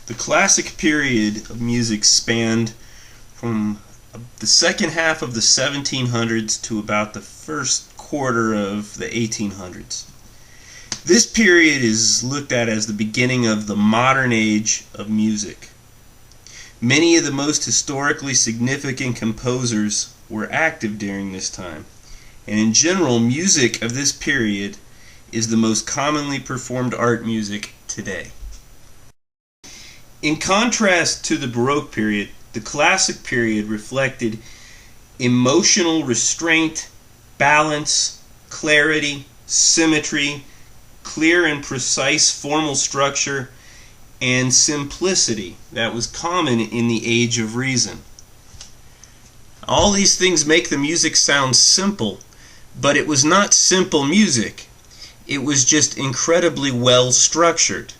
The classic period of music spanned from the second half of the 1700s to about the first quarter of the 1800s. This period is looked at as the beginning of the modern age of music. Many of the most historically significant composers were active during this time, and in general, music of this period is the most commonly performed art music today. In contrast to the Baroque period, the classic period reflected emotional restraint, balance, clarity, symmetry, clear and precise formal structure, and simplicity that was common in the Age of Reason. All these things make the music sound simple, but it was not simple music. It was just incredibly well structured.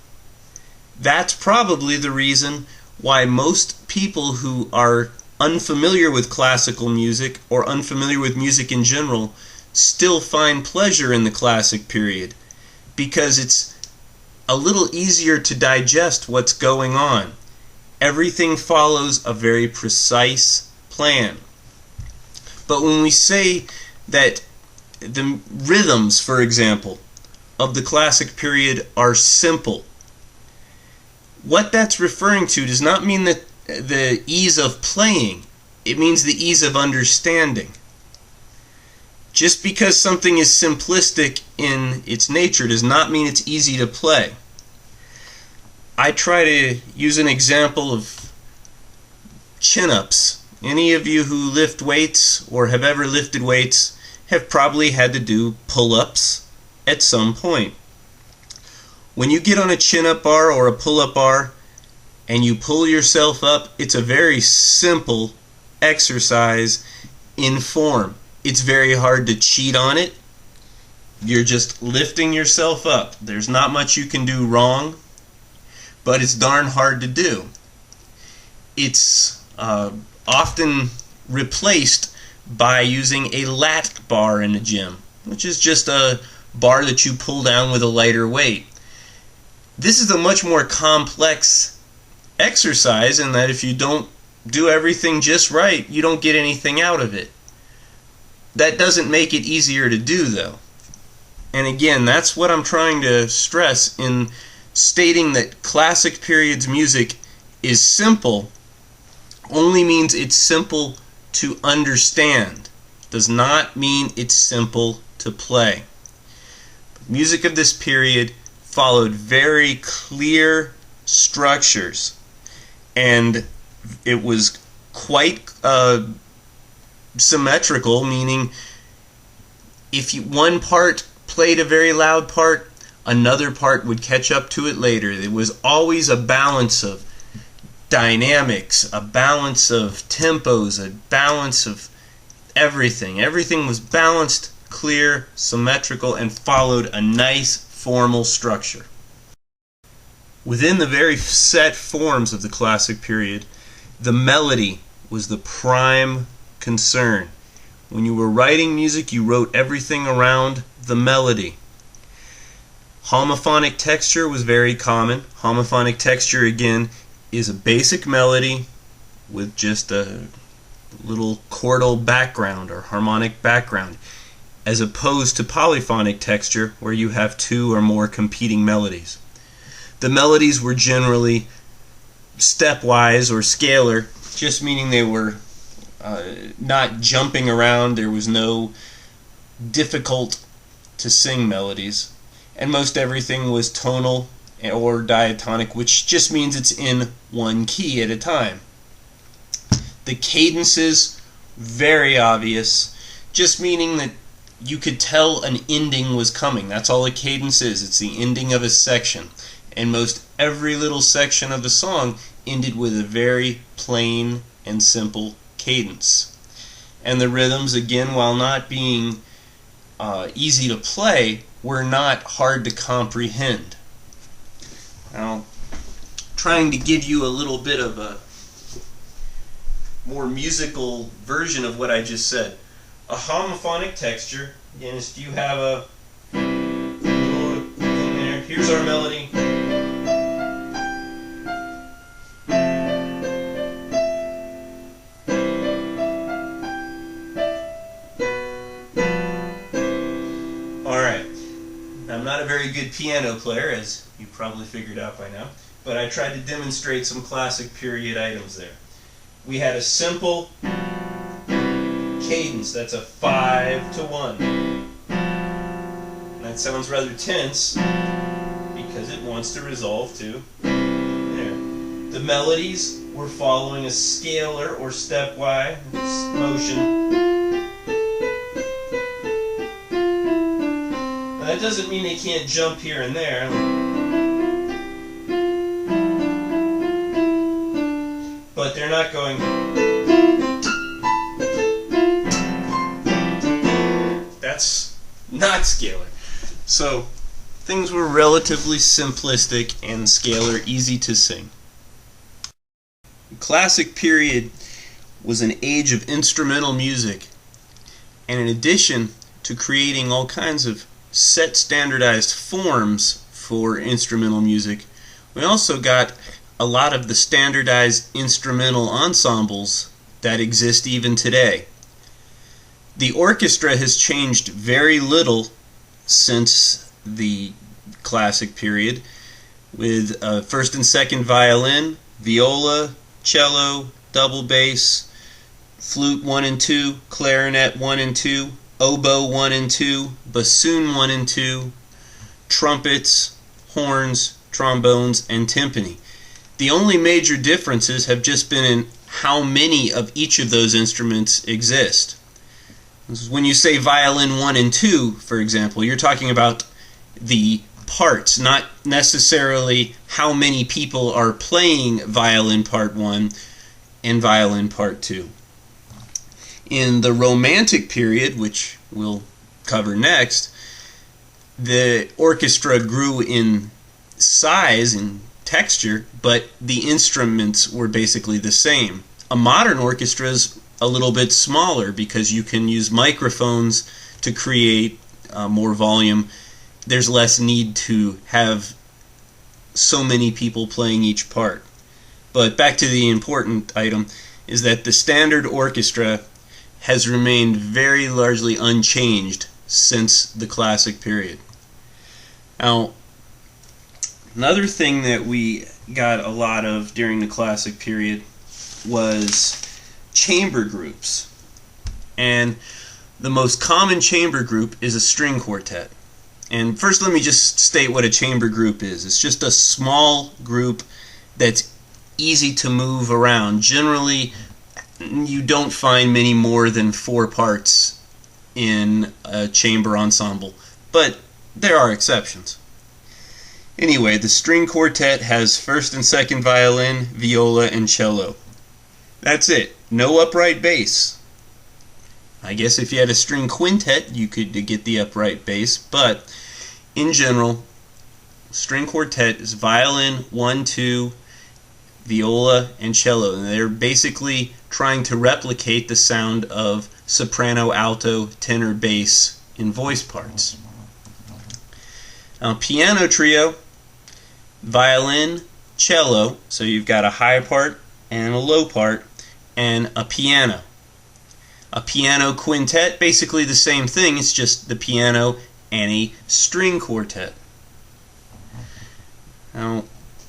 That's probably the reason why most people who are unfamiliar with classical music or unfamiliar with music in general still find pleasure in the classic period, because it's a little easier to digest what's going on. Everything follows a very precise plan. But when we say that the rhythms, for example, of the classic period are simple, what that's referring to does not mean that the ease of playing. It means the ease of understanding. Just because something is simplistic in its nature does not mean it's easy to play. I try to use an example of chin-ups. Any of you who lift weights or have ever lifted weights have probably had to do pull-ups at some point. When you get on a chin-up bar or a pull-up bar and you pull yourself up, it's a very simple exercise in form. It's very hard to cheat on it. You're just lifting yourself up. There's not much you can do wrong, but it's darn hard to do. It's often replaced by using a lat bar in a gym, which is just a bar that you pull down with a lighter weight. This is a much more complex exercise in that if you don't do everything just right, you don't get anything out of it. That doesn't make it easier to do, though. And again, that's what I'm trying to stress in stating that classic period's music is simple. Only means it's simple to understand. Does not mean it's simple to play. Music of this period followed very clear structures, and it was quite symmetrical, meaning if one part played a very loud part, another part would catch up to it later. There was always a balance of dynamics, a balance of tempos, a balance of everything. Everything was balanced, clear, symmetrical, and followed a nice formal structure. Within the very set forms of the classic period, the melody was the prime concern. When you were writing music, you wrote everything around the melody. Homophonic texture was very common. Homophonic texture, again, is a basic melody with just a little chordal background or harmonic background, as opposed to polyphonic texture where you have two or more competing melodies. The melodies were generally stepwise or scalar, just meaning they were not jumping around. There was no difficult to sing melodies, and most everything was tonal or diatonic, which just means it's in one key at a time. The cadences, very obvious, just meaning that you could tell an ending was coming. That's all a cadence is. It's the ending of a section. And most every little section of the song ended with a very plain and simple cadence. And the rhythms, again, while not being easy to play, were not hard to comprehend. Now, trying to give you a little bit of a more musical version of what I just said. A homophonic texture, again, is if you have a little in there, here's our melody. a very good piano player, as you probably figured out by now, but I tried to demonstrate some classic period items there. We had a simple cadence, that's a 5-to-1. That sounds rather tense because it wants to resolve to there. The melodies were following a scalar or stepwise motion. Now that doesn't mean they can't jump here and there. But they're not going. That's not scalar. So things were relatively simplistic and scalar, easy to sing. The classic period was an age of instrumental music, and in addition to creating all kinds of set standardized forms for instrumental music, we also got a lot of the standardized instrumental ensembles that exist even today. The orchestra has changed very little since the classic period, with first and second violin, viola, cello, double bass, flute 1 and 2, clarinet 1 and 2, oboe 1 and 2, bassoon 1 and 2, trumpets, horns, trombones, and timpani. The only major differences have just been in how many of each of those instruments exist. When you say violin 1 and 2, for example, you're talking about the parts, not necessarily how many people are playing violin part 1 and violin part 2. In the Romantic period, which we'll cover next, the orchestra grew in size and texture, but the instruments were basically the same. A modern orchestra is a little bit smaller because you can use microphones to create more volume. There's less need to have so many people playing each part. But back to the important item is that the standard orchestra has remained very largely unchanged since the classic period. Now, another thing that we got a lot of during the classic period was chamber groups. And the most common chamber group is a string quartet. And first let me just state what a chamber group is. It's just a small group that's easy to move around. Generally, you don't find many more than 4 parts in a chamber ensemble, but there are exceptions. Anyway, the string quartet has first and second violin, viola, and cello. That's it. No upright bass. I guess if you had a string quintet, you could get the upright bass, but in general, string quartet is violin, 1, 2, viola, and cello. And they're basically trying to replicate the sound of soprano, alto, tenor, bass in voice parts. Now, piano trio, violin, cello, so you've got a high part and a low part, and a piano. A piano quintet, basically the same thing, it's just the piano and a string quartet. Now,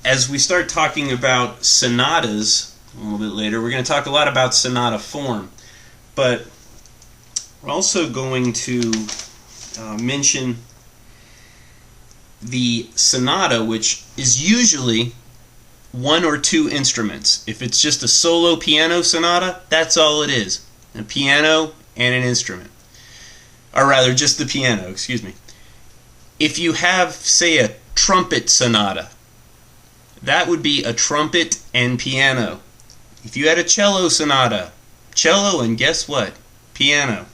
as we start talking about sonatas a little bit later, we're going to talk a lot about sonata form, but we're also going to mention the sonata, which is usually 1 or 2 instruments. If it's just a solo piano sonata, that's all it is. A piano and an instrument. Or rather, just the piano, excuse me. If you have, say, a trumpet sonata, that would be a trumpet and piano. If you had a cello sonata, cello and guess what? Piano.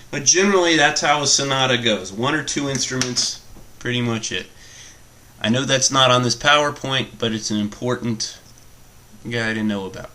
But generally, that's how a sonata goes. 1 or 2 instruments, pretty much it. I know that's not on this PowerPoint, but it's an important guide to know about.